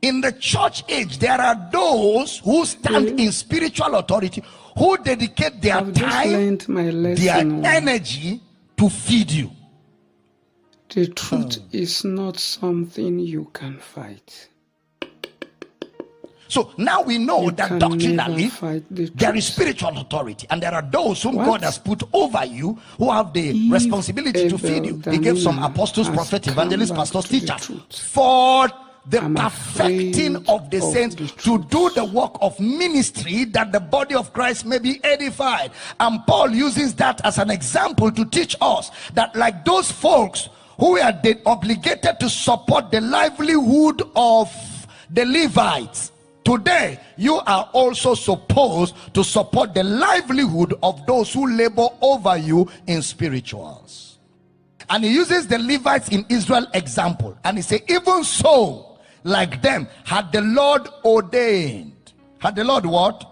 In the church age, there are those who stand in spiritual authority, who dedicate their time, their energy to feed you. The truth is not something you can fight. So now we know that doctrinally there is spiritual authority, and there are those whom God has put over you who have the responsibility to feed you. He gave some apostles, prophets, evangelists, pastors, teachers for the perfecting of the saints, to do the work of ministry, that the body of Christ may be edified. And Paul uses that as an example to teach us that, like those folks who are obligated to support the livelihood of the Levites, today you are also supposed to support the livelihood of those who labor over you in spirituals. And he uses the Levites in Israel example, and he says, even so, like them, had the Lord ordained. Had the Lord what?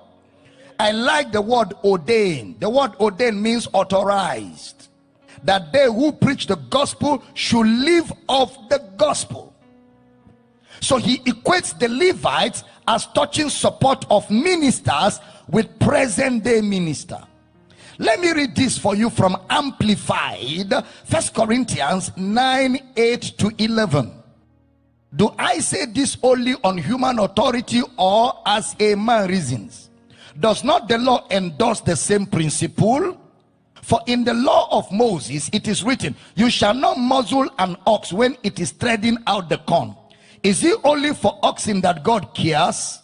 I like the word ordained. The word ordained means authorized, that they who preach the gospel should live off the gospel. So he equates the Levites as touching support of ministers with present day minister. Let me read this for you from Amplified, 1 Corinthians 9:8-11. Do I say this only on human authority, or as a man reasons? Does not the law endorse the same principle? For in the law of Moses it is written, you shall not muzzle an ox when it is treading out the corn. Is it only for oxen that God cares?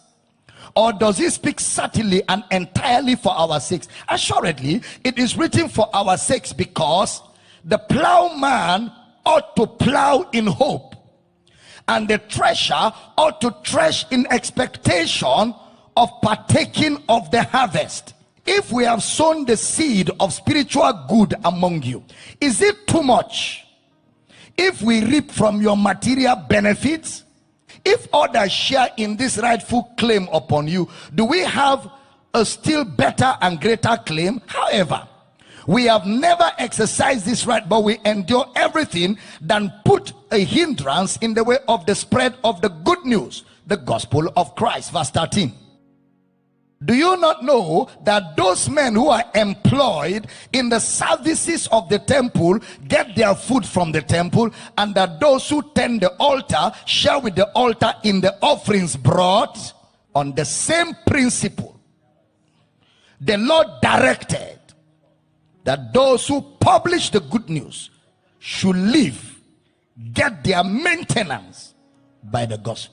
Or does he speak certainly and entirely for our sakes? Assuredly, it is written for our sakes, because the plowman ought to plow in hope, and the thresher ought to thresh in expectation of partaking of the harvest. If we have sown the seed of spiritual good among you, is it too much if we reap from your material benefits? If others share in this rightful claim upon you, do we have a still better and greater claim? However, we have never exercised this right, but we endure everything than put a hindrance in the way of the spread of the good news, the gospel of Christ. Verse 13. Do you not know that those men who are employed in the services of the temple get their food from the temple, and that those who tend the altar share with the altar in the offerings brought? On the same principle, the Lord directed that those who publish the good news should live, get their maintenance by the gospel.